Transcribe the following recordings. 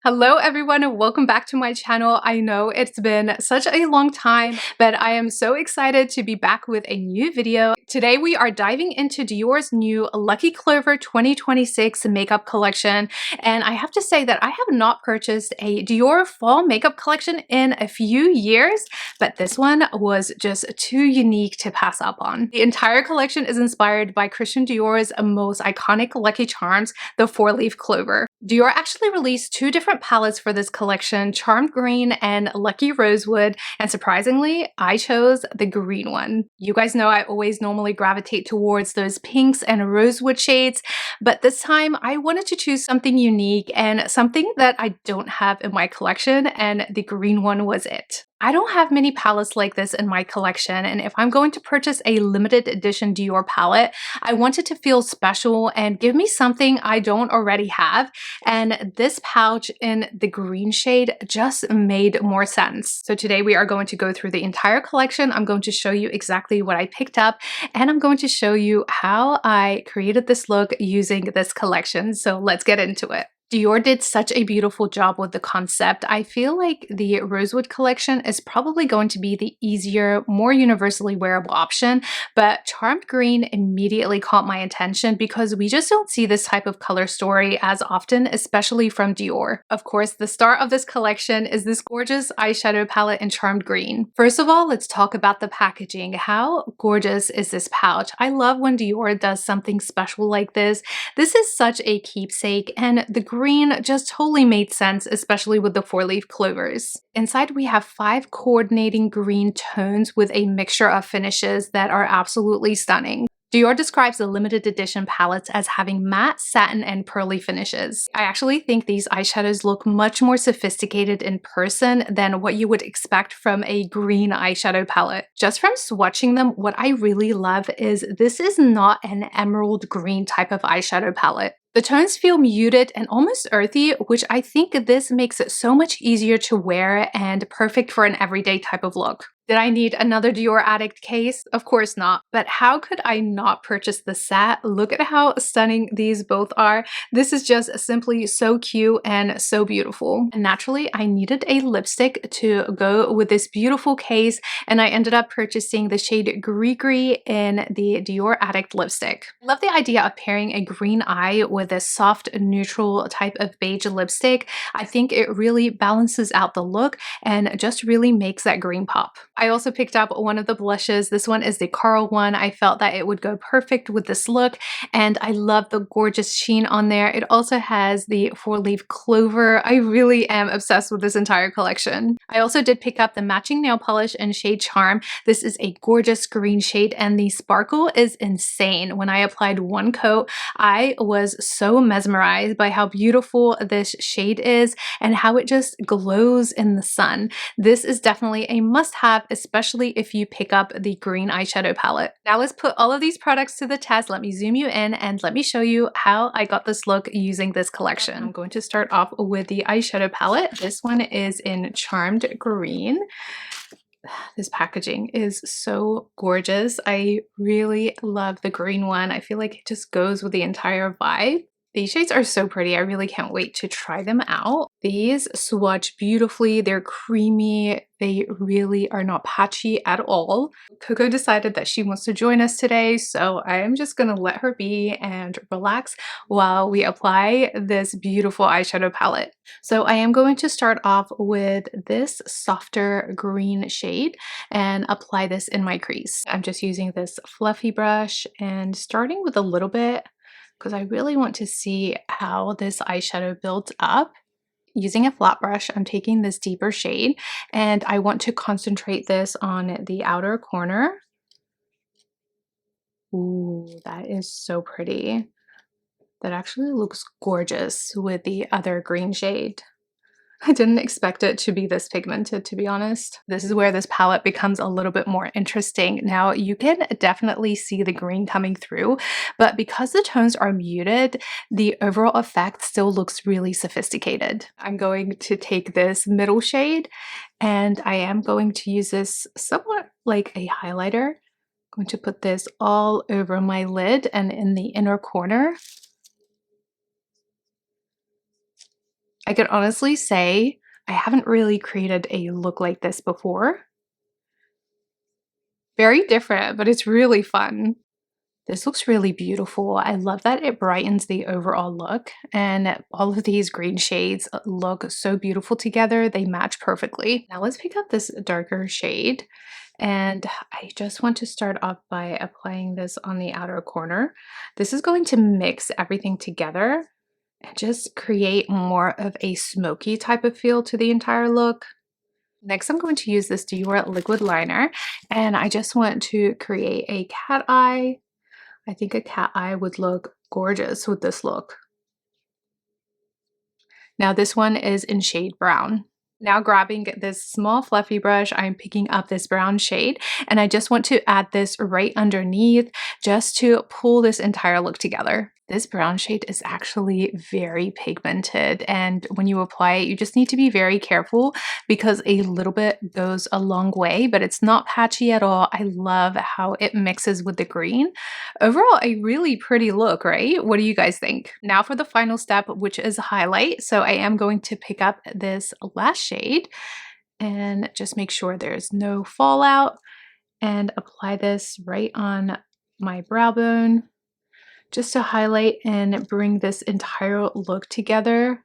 Hello everyone and welcome back to my channel. I know it's been such a long time, but I am so excited to be back with a new video. Today we are diving into Dior's new Lucky Clover 2026 makeup collection, and I have to say that I have not purchased a Dior fall makeup collection in a few years, but this one was just too unique to pass up on. The entire collection is inspired by Christian Dior's most iconic Lucky Charms, the 4-leaf clover. Dior actually released two different palettes for this collection, Charmed Green and Lucky Rosewood, and surprisingly, I chose the green one. You guys know I always normally gravitate towards those pinks and rosewood shades, but this time I wanted to choose something unique and something that I don't have in my collection, and the green one was it. I don't have many palettes like this in my collection, and if I'm going to purchase a limited edition Dior palette, I want it to feel special and give me something I don't already have, and this pouch in the green shade just made more sense. So today we are going to go through the entire collection. I'm going to show you exactly what I picked up, and I'm going to show you how I created this look using this collection. So let's get into it. Dior did such a beautiful job with the concept. I feel like the Rosewood collection is probably going to be the easier, more universally wearable option, but Charmed Green immediately caught my attention because we just don't see this type of color story as often, especially from Dior. Of course, the star of this collection is this gorgeous eyeshadow palette in Charmed Green. First of all, let's talk about the packaging. How gorgeous is this pouch? I love when Dior does something special like this. This is such a keepsake, and the green just totally made sense, especially with the 4-leaf clovers. Inside we have 5 coordinating green tones with a mixture of finishes that are absolutely stunning. Dior describes the limited edition palettes as having matte, satin, and pearly finishes. I actually think these eyeshadows look much more sophisticated in person than what you would expect from a green eyeshadow palette. Just from swatching them, what I really love is this is not an emerald green type of eyeshadow palette. The tones feel muted and almost earthy, which I think this makes it so much easier to wear and perfect for an everyday type of look. Did I need another Dior Addict case? Of course not. But how could I not purchase the set? Look at how stunning these both are. This is just simply so cute and so beautiful. And naturally, I needed a lipstick to go with this beautiful case, and I ended up purchasing the shade GRIGRI in the Dior Addict lipstick. I love the idea of pairing a green eye with a soft, neutral type of beige lipstick. I think it really balances out the look and just really makes that green pop. I also picked up one of the blushes. This one is the Coral one. I felt that it would go perfect with this look, and I love the gorgeous sheen on there. It also has the 4-leaf clover. I really am obsessed with this entire collection. I also did pick up the matching nail polish in shade Charm. This is a gorgeous green shade, and the sparkle is insane. When I applied one coat, I was so mesmerized by how beautiful this shade is and how it just glows in the sun. This is definitely a must-have, especially if you pick up the green eyeshadow palette. Now let's put all of these products to the test. Let me zoom you in and let me show you how I got this look using this collection. I'm going to start off with the eyeshadow palette. This one is in Charmed Green. This packaging is so gorgeous. I really love the green one. I feel like it just goes with the entire vibe. These shades are so pretty. I really can't wait to try them out. These swatch beautifully. They're creamy. They really are not patchy at all. Coco decided that she wants to join us today, so I am just gonna let her be and relax while we apply this beautiful eyeshadow palette. So I am going to start off with this softer green shade and apply this in my crease. I'm just using this fluffy brush and starting with a little bit, because I really want to see how this eyeshadow builds up. Using a flat brush, I'm taking this deeper shade and I want to concentrate this on the outer corner. Ooh, that is so pretty. That actually looks gorgeous with the other green shade. I didn't expect it to be this pigmented, to be honest. This is where this palette becomes a little bit more interesting. Now, you can definitely see the green coming through, but because the tones are muted, the overall effect still looks really sophisticated. I'm going to take this middle shade, and I am going to use this somewhat like a highlighter. I'm going to put this all over my lid and in the inner corner. I could honestly say I haven't really created a look like this before. Very different, but it's really fun. This looks really beautiful. I love that it brightens the overall look, and all of these green shades look so beautiful together. They match perfectly. Now let's pick up this darker shade, and I just want to start off by applying this on the outer corner. This is going to mix everything together and just create more of a smoky type of feel to the entire look. Next, I'm going to use this Dior liquid liner, and I just want to create a cat eye. I think a cat eye would look gorgeous with this look. Now this one is in shade brown. Now grabbing this small fluffy brush, I'm picking up this brown shade, and I just want to add this right underneath just to pull this entire look together. This brown shade is actually very pigmented, and when you apply it, you just need to be very careful because a little bit goes a long way, but it's not patchy at all. I love how it mixes with the green. Overall, a really pretty look, right? What do you guys think? Now for the final step, which is highlight. So I am going to pick up this last shade and just make sure there's no fallout and apply this right on my brow bone just to highlight and bring this entire look together.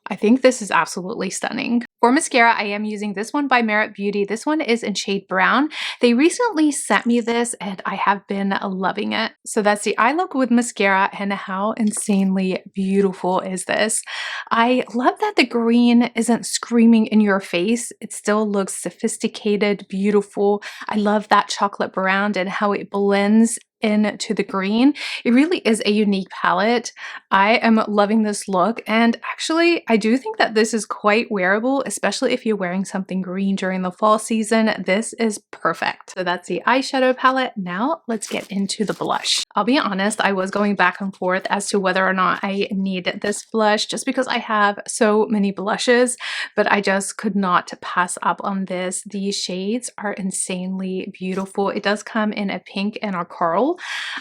I think this is absolutely stunning. For mascara, I am using this one by Hermès Beauty. This one is in shade brown. They recently sent me this and I have been loving it. So that's the eye look with mascara, and how insanely beautiful is this? I love that the green isn't screaming in your face. It still looks sophisticated, beautiful. I love that chocolate brown and how it blends into the green. It really is a unique palette. I am loving this look, and actually I do think that this is quite wearable, especially if you're wearing something green during the fall season. This is perfect. So that's the eyeshadow palette. Now let's get into the blush. I'll be honest, I was going back and forth as to whether or not I need this blush just because I have so many blushes, but I just could not pass up on this. These shades are insanely beautiful. It does come in a pink and a coral.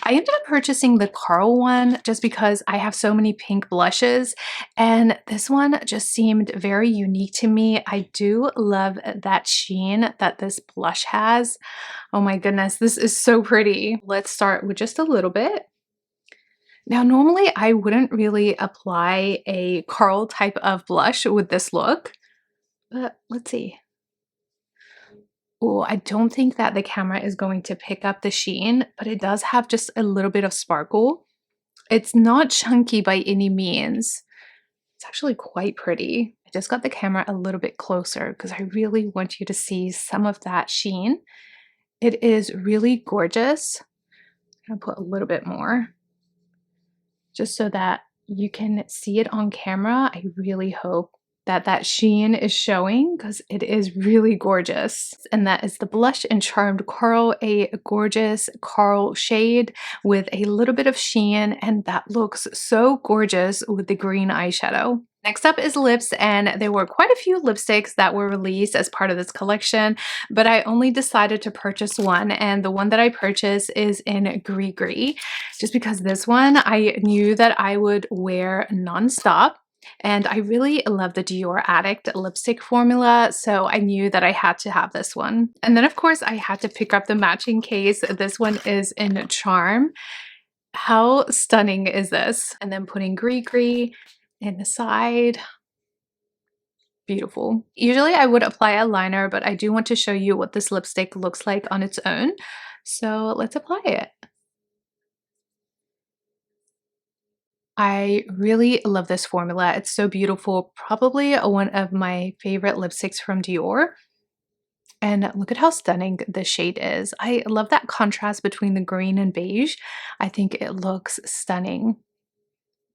I ended up purchasing the coral one just because I have so many pink blushes, and this one just seemed very unique to me. I do love that sheen that this blush has. Oh my goodness, this is so pretty. Let's start with just a little bit. Now, normally I wouldn't really apply a coral type of blush with this look, but let's see. Oh, I don't think that the camera is going to pick up the sheen, but it does have just a little bit of sparkle. It's not chunky by any means. It's actually quite pretty. I just got the camera a little bit closer because I really want you to see some of that sheen. It is really gorgeous. I'm gonna put a little bit more just so that you can see it on camera. I really hope that that sheen is showing because it is really gorgeous. And that is the Blush and Charmed Coral, a gorgeous coral shade with a little bit of sheen, and that looks so gorgeous with the green eyeshadow. Next up is lips, and there were quite a few lipsticks that were released as part of this collection, but I only decided to purchase one, and the one that I purchased is in GRIGRI, just because this one I knew that I would wear nonstop. And I really love the Dior Addict lipstick formula, so I knew that I had to have this one. And then of course I had to pick up the matching case. This one is in Charm. How stunning is this? And then putting GRIGRI in the side. Beautiful. Usually I would apply a liner, but I do want to show you what this lipstick looks like on its own. So let's apply it. I really love this formula. It's so beautiful. Probably one of my favorite lipsticks from Dior. And look at how stunning this shade is. I love that contrast between the green and beige. I think it looks stunning.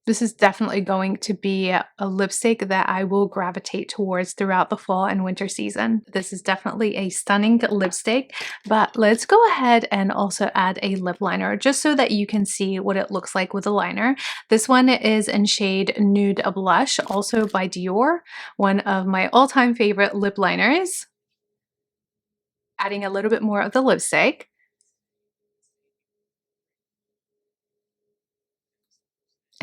This is definitely going to be a lipstick that I will gravitate towards throughout the fall and winter season. This is definitely a stunning lipstick, but let's go ahead and also add a lip liner just so that you can see what it looks like with a liner. This one is in shade Nude Blush, also by Dior, one of my all-time favorite lip liners. Adding a little bit more of the lipstick.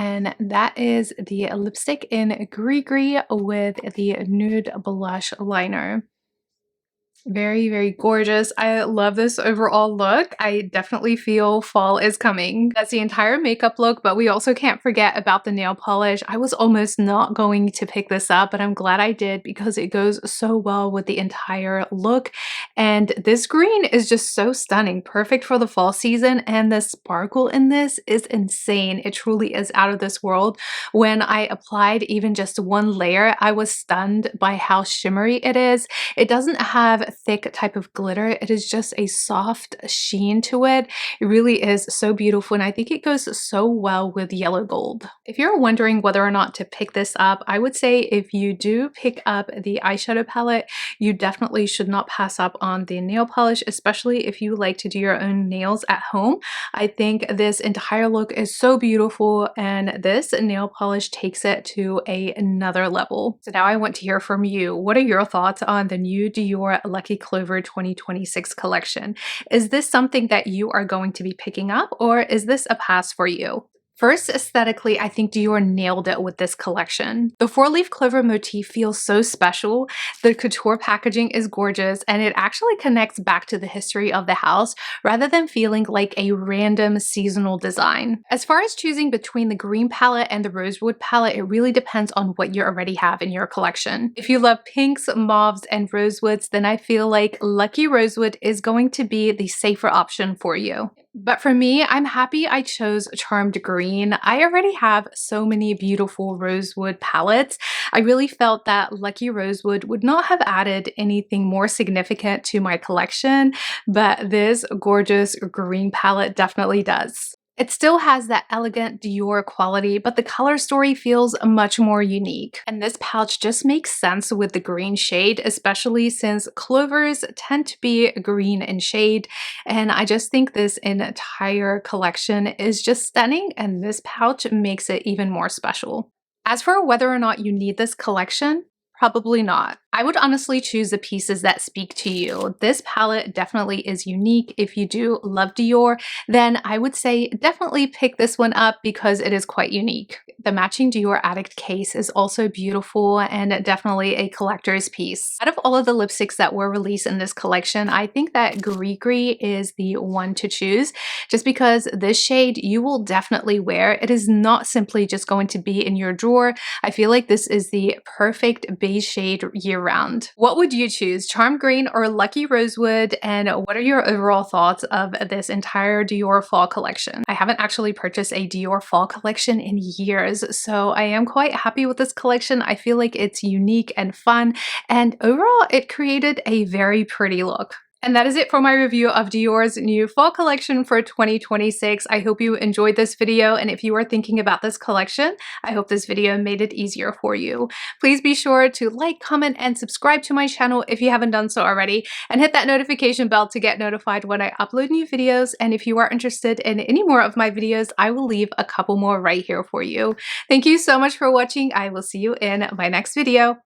and that is the lipstick in GRIGRI with the nude blush liner. Very, very gorgeous. I love this overall look. I definitely feel fall is coming. That's the entire makeup look, but we also can't forget about the nail polish. I was almost not going to pick this up, but I'm glad I did because it goes so well with the entire look. And this green is just so stunning, perfect for the fall season. And the sparkle in this is insane. It truly is out of this world. When I applied even just one layer, I was stunned by how shimmery it is. It doesn't have thick type of glitter. It is just a soft sheen to it. It really is so beautiful, and I think it goes so well with yellow gold. If you're wondering whether or not to pick this up, I would say if you do pick up the eyeshadow palette, you definitely should not pass up on the nail polish, especially if you like to do your own nails at home. I think this entire look is so beautiful, and this nail polish takes it to another level. So now I want to hear from you. What are your thoughts on the new Dior Lucky Clover 2026 collection? Is this something that you are going to be picking up, or is this a pass for you? First, aesthetically, I think Dior nailed it with this collection. The four-leaf clover motif feels so special. The couture packaging is gorgeous, and it actually connects back to the history of the house rather than feeling like a random seasonal design. As far as choosing between the green palette and the rosewood palette, it really depends on what you already have in your collection. If you love pinks, mauves, and rosewoods, then I feel like Lucky Rosewood is going to be the safer option for you. But for me, I'm happy I chose Charmed Green. I already have so many beautiful rosewood palettes. I really felt that Lucky Rosewood would not have added anything more significant to my collection, but this gorgeous green palette definitely does. It still has that elegant Dior quality, but the color story feels much more unique. And this pouch just makes sense with the green shade, especially since clovers tend to be green in shade. And I just think this entire collection is just stunning, and this pouch makes it even more special. As for whether or not you need this collection, probably not. I would honestly choose the pieces that speak to you. This palette definitely is unique. If you do love Dior, then I would say definitely pick this one up because it is quite unique. The matching Dior Addict case is also beautiful and definitely a collector's piece. Out of all of the lipsticks that were released in this collection, I think that GRIGRI is the one to choose just because this shade you will definitely wear. It is not simply just going to be in your drawer. I feel like this is the perfect beige shade year-round. What would you choose, Charmed Green or Lucky Rosewood? And what are your overall thoughts of this entire Dior fall collection? I haven't actually purchased a Dior fall collection in years, so I am quite happy with this collection. I feel like it's unique and fun, and overall it created a very pretty look. And that is it for my review of Dior's new fall collection for 2026. I hope you enjoyed this video, and if you are thinking about this collection, I hope this video made it easier for you. Please be sure to like, comment, and subscribe to my channel if you haven't done so already, and hit that notification bell to get notified when I upload new videos. And if you are interested in any more of my videos, I will leave a couple more right here for you. Thank you so much for watching. I will see you in my next video.